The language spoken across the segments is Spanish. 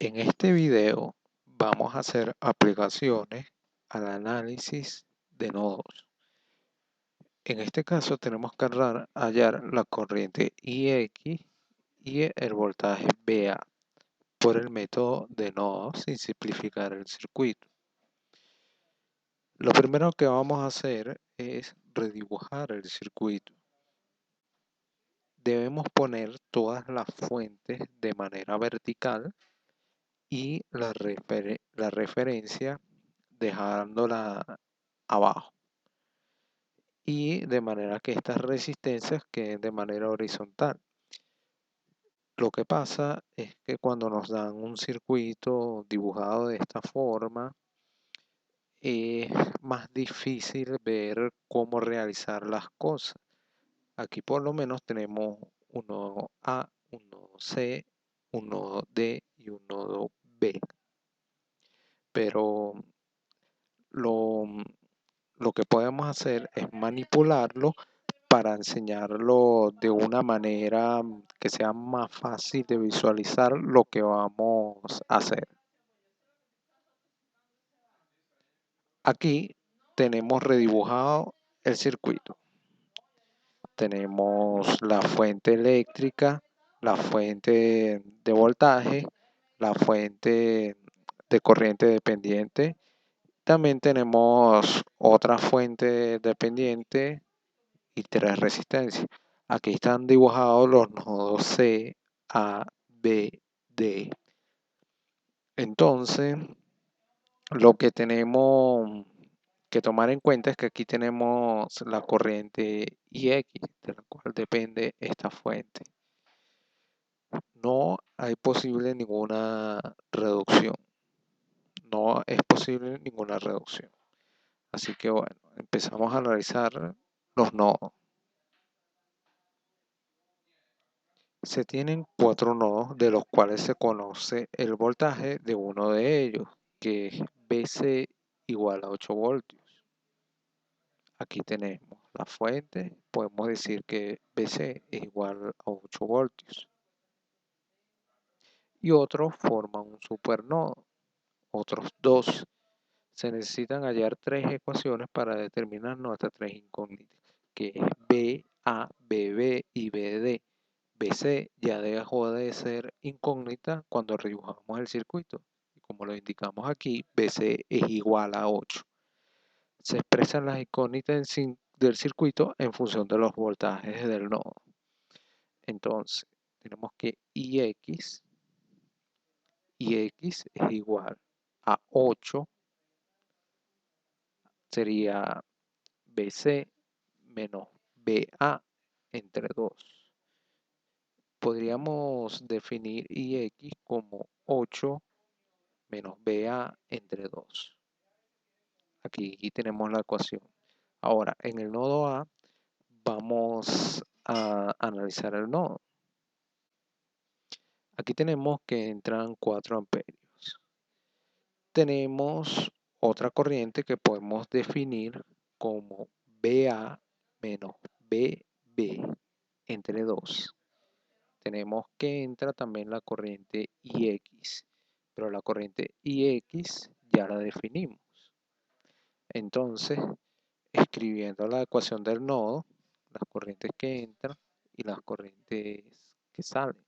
En este video vamos a hacer aplicaciones al análisis de nodos. En este caso tenemos que hallar la corriente IX y el voltaje VA por el método de nodos sin simplificar el circuito. Lo primero que vamos a hacer es redibujar el circuito. Debemos poner todas las fuentes de manera vertical y la referencia dejándola abajo, y de manera que estas resistencias queden de manera horizontal. Lo que pasa es que cuando nos dan un circuito dibujado de esta forma, es más difícil ver cómo realizar las cosas. Aquí por lo menos tenemos un nodo A, un nodo C, un nodo D y un nodo B. Pero lo que podemos hacer es manipularlo para enseñarlo de una manera que sea más fácil de visualizar lo que vamos a hacer. Aquí tenemos redibujado el circuito. Tenemos la fuente eléctrica, la fuente de voltaje, la fuente de corriente dependiente. También tenemos otra fuente dependiente y 3 resistencias. Aquí están dibujados los nodos C, A, B, D. Entonces, lo que tenemos que tomar en cuenta es que aquí tenemos la corriente IX, de la cual depende esta fuente. No hay posible ninguna reducción. No es posible ninguna reducción. Así que bueno, empezamos a analizar los nodos. Se tienen 4 nodos, de los cuales se conoce el voltaje de uno de ellos, que es BC igual a 8 voltios. Aquí tenemos la fuente, podemos decir que BC es igual a 8 voltios. Y otros forman un supernodo, otros 2. Se necesitan hallar 3 ecuaciones para determinar nuestras 3 incógnitas, que es BA, BB y BD. BC ya dejó de ser incógnita cuando redibujamos el circuito. Y como lo indicamos aquí, BC es igual a 8. Se expresan las incógnitas del circuito en función de los voltajes del nodo. Entonces, tenemos que IX es igual a 8, sería BC menos BA entre 2. Podríamos definir IX como 8 menos BA entre 2. Aquí tenemos la ecuación. Ahora, en el nodo A, vamos a analizar el nodo. Aquí tenemos que entran 4 amperios. Tenemos otra corriente que podemos definir como BA menos BB entre 2. Tenemos que entra también la corriente IX, pero la corriente IX ya la definimos. Entonces, escribiendo la ecuación del nodo, las corrientes que entran y las corrientes que salen.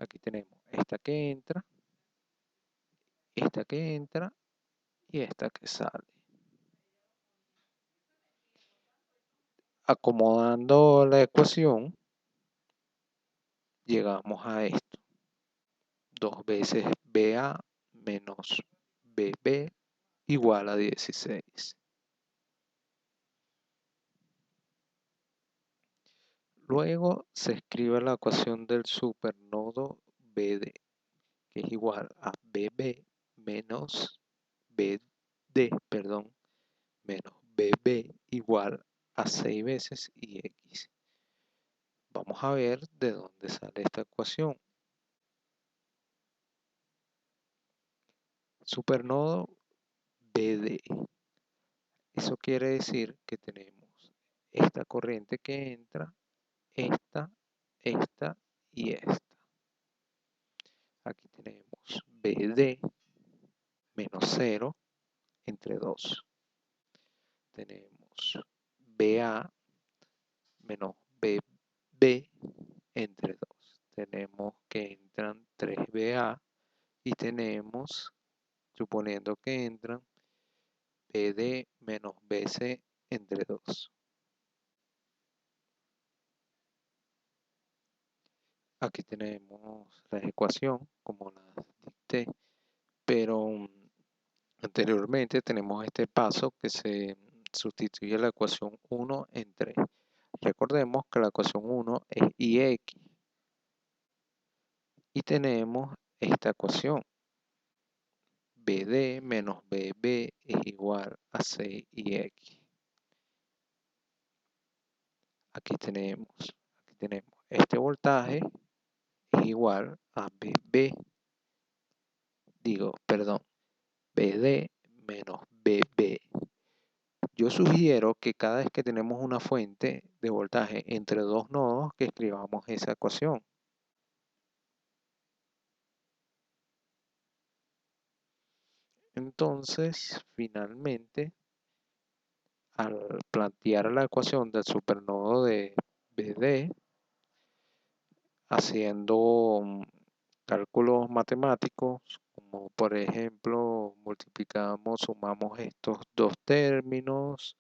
Aquí tenemos esta que entra y esta que sale. Acomodando la ecuación, llegamos a esto. 2 veces BA menos BB igual a 16. Luego se escribe la ecuación del supernodo BD, que es igual a BB menos BD, menos BB igual a 6 veces IX. Vamos a ver de dónde sale esta ecuación. Supernodo BD. Eso quiere decir que tenemos esta corriente que entra, esta y esta. BD menos 0 entre 2. Tenemos BA menos BB entre 2. Tenemos que entran 3BA y tenemos, suponiendo que entran, BD menos BC entre 2. Aquí tenemos la ecuación como la dicté, pero anteriormente tenemos este paso que se sustituye la ecuación 1 en 3. Recordemos que la ecuación 1 es IX y tenemos esta ecuación. BD menos BB es igual a 6IX. Aquí tenemos este voltaje es igual a BD menos BB. Yo sugiero que cada vez que tenemos una fuente de voltaje entre dos nodos, que escribamos esa ecuación. Entonces, finalmente, al plantear la ecuación del supernodo de BD, haciendo cálculos matemáticos, como por ejemplo, sumamos estos dos términos,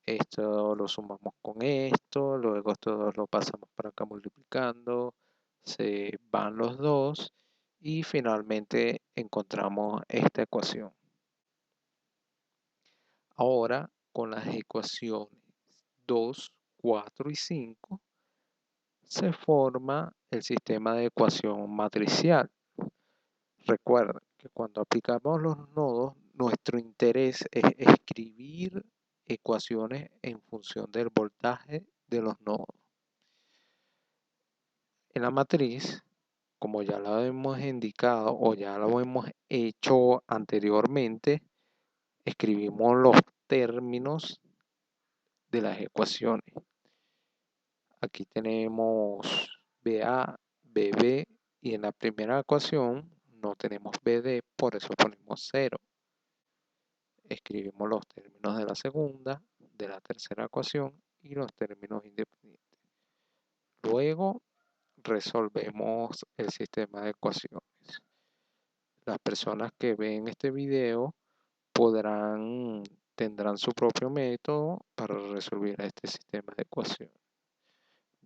esto lo sumamos con esto, luego esto lo pasamos para acá multiplicando, se van los dos y finalmente encontramos esta ecuación. Ahora, con las ecuaciones 2, 4 y 5, se forma el sistema de ecuación matricial. Recuerden que cuando aplicamos los nodos, nuestro interés es escribir ecuaciones en función del voltaje de los nodos. En la matriz, como ya lo hemos indicado o ya lo hemos hecho anteriormente, escribimos los términos de las ecuaciones. Aquí tenemos BA, BB y en la primera ecuación no tenemos BD, por eso ponemos 0. Escribimos los términos de la segunda, de la tercera ecuación y los términos independientes. Luego resolvemos el sistema de ecuaciones. Las personas que ven este video tendrán su propio método para resolver este sistema de ecuaciones.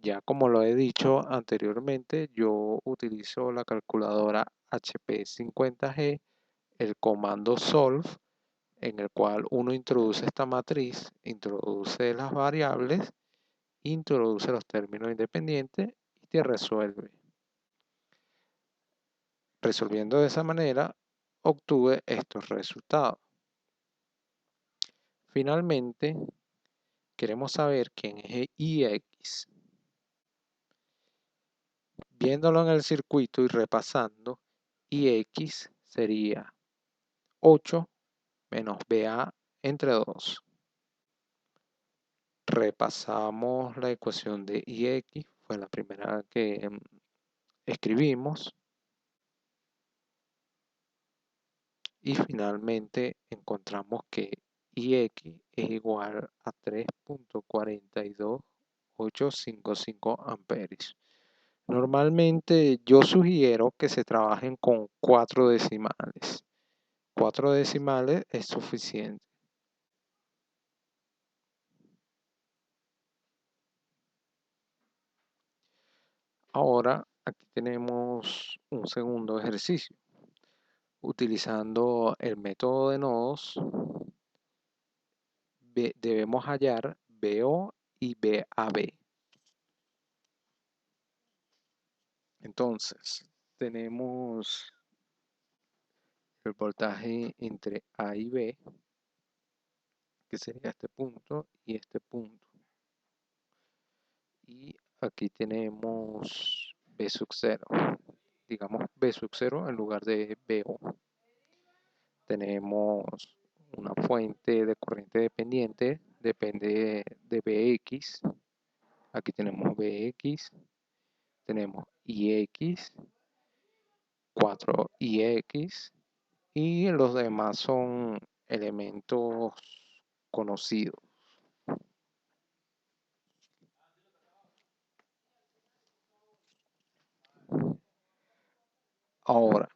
Ya como lo he dicho anteriormente, yo utilizo la calculadora HP 50G, el comando solve, en el cual uno introduce esta matriz, introduce las variables, introduce los términos independientes y te resuelve. Resolviendo de esa manera, obtuve estos resultados. Finalmente, queremos saber quién es IX. Viéndolo en el circuito y repasando, IX sería 8 menos BA entre 2. Repasamos la ecuación de IX, fue la primera que escribimos. Y finalmente encontramos que IX es igual a 3.42855 amperes. Normalmente yo sugiero que se trabajen con 4 decimales. 4 decimales es suficiente. Ahora aquí tenemos un segundo ejercicio. Utilizando el método de nodos, debemos hallar BO y BAB. Entonces, tenemos el voltaje entre A y B, que sería este punto y este punto. Y aquí tenemos B sub 0. Digamos B sub 0 en lugar de BO. Tenemos una fuente de corriente dependiente, depende de BX. Aquí tenemos BX, tenemos IX, 4ix, y los demás son elementos conocidos. Ahora,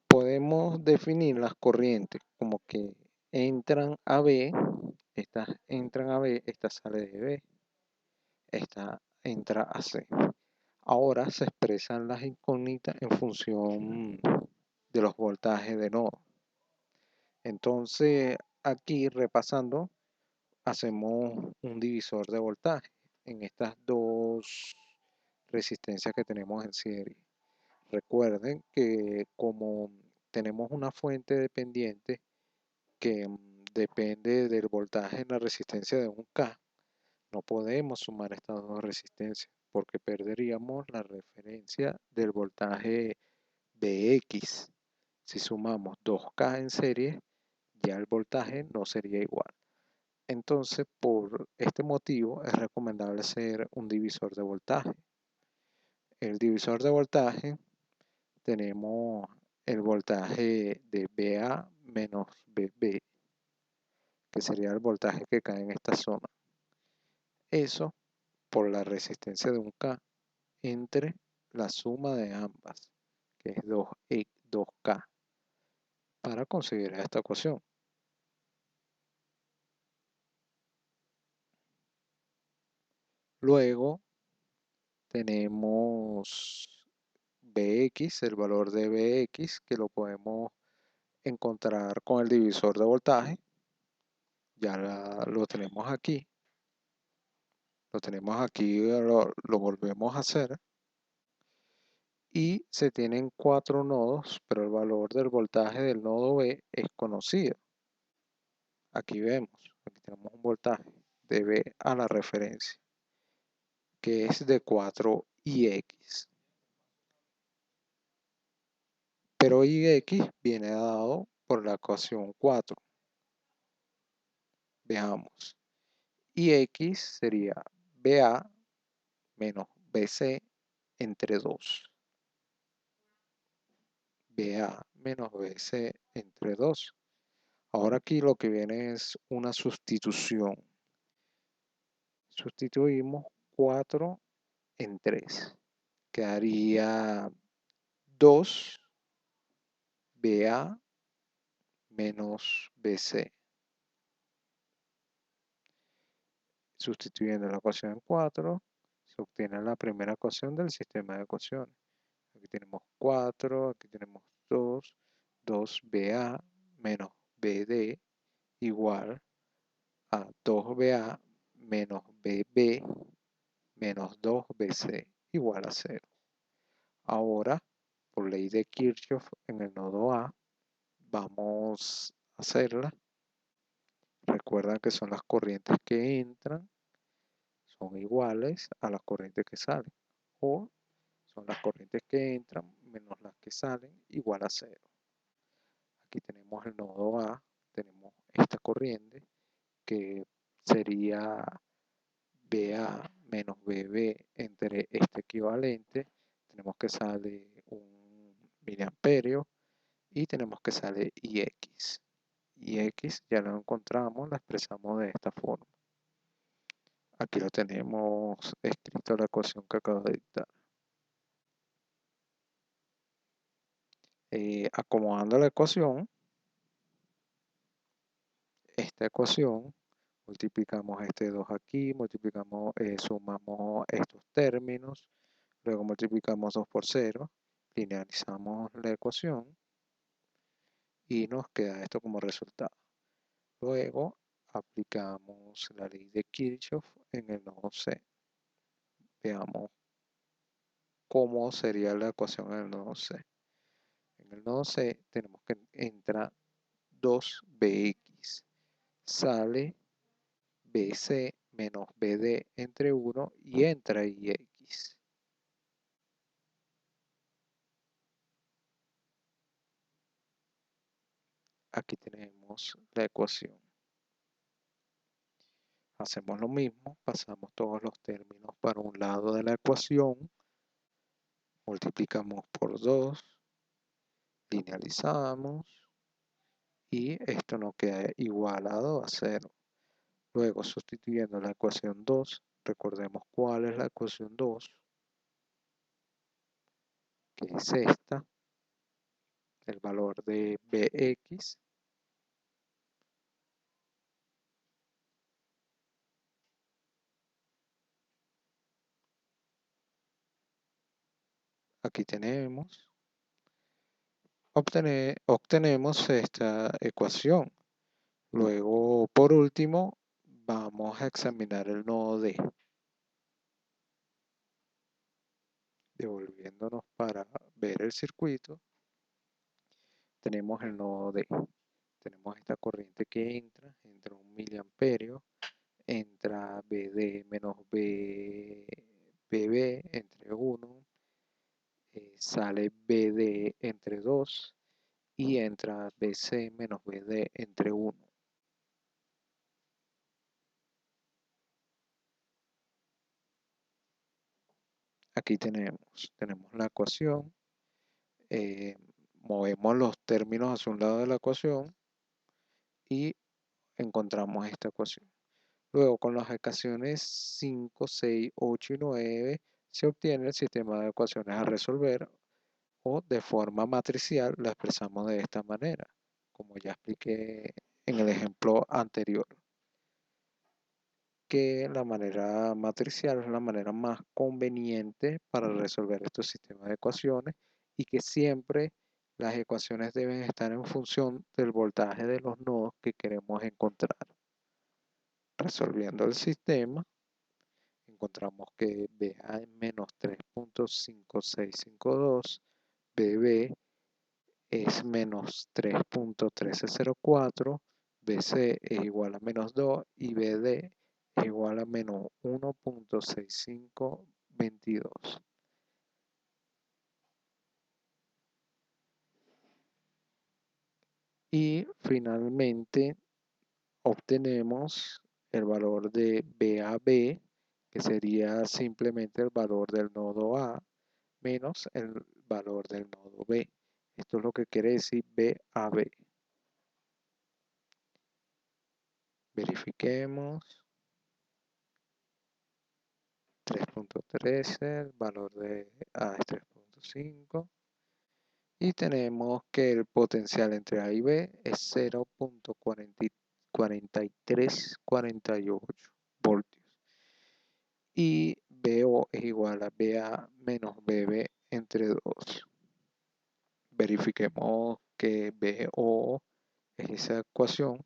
podemos definir las corrientes como que entran a B, estas entran a B, esta sale de B, esta entra a C. Ahora se expresan las incógnitas en función de los voltajes de nodo. Entonces, aquí repasando, hacemos un divisor de voltaje en estas dos resistencias que tenemos en serie. Recuerden que como tenemos una fuente dependiente que depende del voltaje en la resistencia de un K, no podemos sumar estas dos resistencias porque perderíamos la referencia del voltaje Bx. Si sumamos 2K en serie, ya el voltaje no sería igual. Entonces, por este motivo, es recomendable hacer un divisor de voltaje. El divisor de voltaje, tenemos el voltaje de BA menos BB, que sería el voltaje que cae en esta zona. Eso por la resistencia de un K entre la suma de ambas, que es 2K, para conseguir esta ecuación. Luego tenemos Bx, el valor de Bx, que lo podemos encontrar con el divisor de voltaje. Ya lo tenemos aquí. Lo volvemos a hacer. Y se tienen 4 nodos, pero el valor del voltaje del nodo B es conocido. Aquí vemos, aquí tenemos un voltaje de B a la referencia, que es de 4ix. Pero ix viene dado por la ecuación 4. Veamos. Ix sería BA menos BC entre 2. BA menos BC entre 2. Ahora aquí lo que viene es una sustitución. Sustituimos 4 en 3. Quedaría 2 BA menos BC. Sustituyendo la ecuación en 4, se obtiene la primera ecuación del sistema de ecuaciones. Aquí tenemos 4, aquí tenemos 2, 2BA menos BD igual a 2BA menos BB menos 2BC igual a 0. Ahora, por ley de Kirchhoff en el nodo A, vamos a hacerla. Recuerda que son las corrientes que entran, son iguales a las corrientes que salen. O son las corrientes que entran menos las que salen igual a 0. Aquí tenemos el nodo A, tenemos esta corriente que sería BA menos BB entre este equivalente. Tenemos que sale un miliamperio y tenemos que sale IX. IX ya lo encontramos, la expresamos de esta forma. Aquí lo tenemos escrito la ecuación que acabo de dictar. Acomodando la ecuación, esta ecuación, multiplicamos este 2 aquí, sumamos estos términos, luego multiplicamos 2 por 0, linealizamos la ecuación y nos queda esto como resultado. Luego aplicamos la ley de Kirchhoff en el nodo C. Veamos cómo sería la ecuación en el nodo C. En el nodo C tenemos que entra 2bx, sale bc menos bd entre 1 y entra ix. Aquí tenemos la ecuación. Hacemos lo mismo, pasamos todos los términos para un lado de la ecuación, multiplicamos por 2, Linealizamos y esto nos queda igualado a 0. Luego, sustituyendo la ecuación 2, recordemos cuál es la ecuación 2, que es esta, el valor de Bx aquí obtenemos esta ecuación. Luego, por último, vamos a examinar el nodo D. Devolviéndonos para ver el circuito, tenemos el nodo D. Tenemos esta corriente que entra 1 miliamperio, entra BD menos BB entre 1, sale BD entre 2 y entra BC menos BD entre 1. Aquí tenemos la ecuación, movemos los términos hacia un lado de la ecuación y encontramos esta ecuación. Luego, con las ecuaciones 5, 6, 8 y 9 se obtiene el sistema de ecuaciones a resolver, o de forma matricial la expresamos de esta manera, como ya expliqué en el ejemplo anterior, que la manera matricial es la manera más conveniente para resolver estos sistemas de ecuaciones y que siempre las ecuaciones deben estar en función del voltaje de los nodos que queremos encontrar. Resolviendo el sistema, encontramos que BA es menos 3.5652, BB es menos 3.1304, BC es igual a menos 2 y BD es igual a menos 1.6522. Y finalmente obtenemos el valor de BAB, que sería simplemente el valor del nodo A menos el valor del nodo B. Esto es lo que quiere decir BAB. Verifiquemos. 3.13, el valor de A es 3.5. Y tenemos que el potencial entre A y B es 0.4348 voltios. Y BO es igual a BA menos BB entre 2. Verifiquemos que BO es esa ecuación.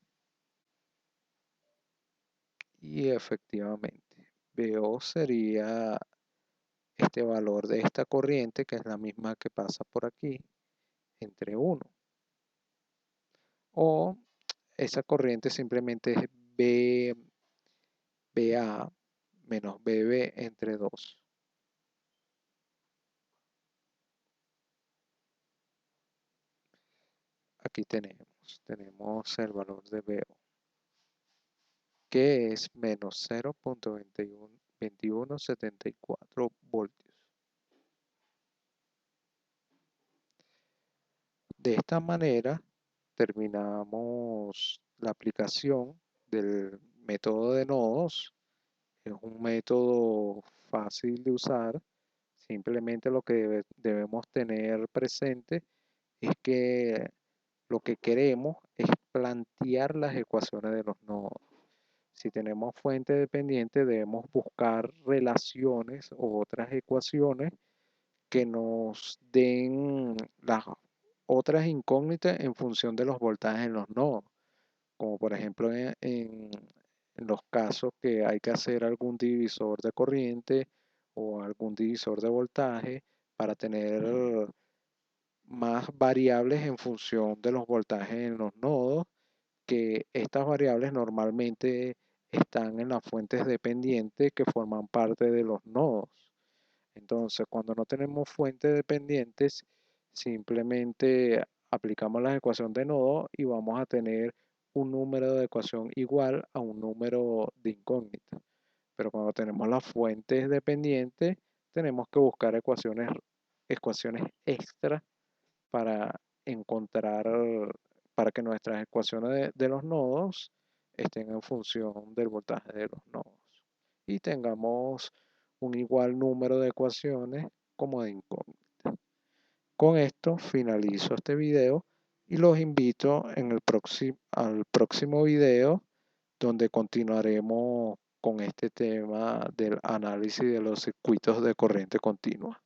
Y efectivamente, BO sería este valor de esta corriente, que es la misma que pasa por aquí, entre 1. O esa corriente simplemente es BA menos BB entre 2. Aquí tenemos el valor de BO, que es menos 0.2174 voltios. De esta manera terminamos la aplicación del método de nodos. Es un método fácil de usar. Simplemente lo que debemos tener presente es que lo que queremos es plantear las ecuaciones de los nodos. Si tenemos fuente dependiente, debemos buscar relaciones o otras ecuaciones que nos den las otras incógnitas en función de los voltajes en los nodos. Como por ejemplo en los casos que hay que hacer algún divisor de corriente o algún divisor de voltaje para tener más variables en función de los voltajes en los nodos, que estas variables normalmente están en las fuentes dependientes que forman parte de los nodos. Entonces, cuando no tenemos fuentes dependientes, simplemente aplicamos la ecuación de nodo y vamos a tener un número de ecuación igual a un número de incógnita. Pero cuando tenemos las fuentes dependientes, tenemos que buscar ecuaciones extra para encontrar, para que nuestras ecuaciones de los nodos estén en función del voltaje de los nodos y tengamos un igual número de ecuaciones como de incógnitas. Con esto finalizo este video y los invito al próximo video donde continuaremos con este tema del análisis de los circuitos de corriente continua.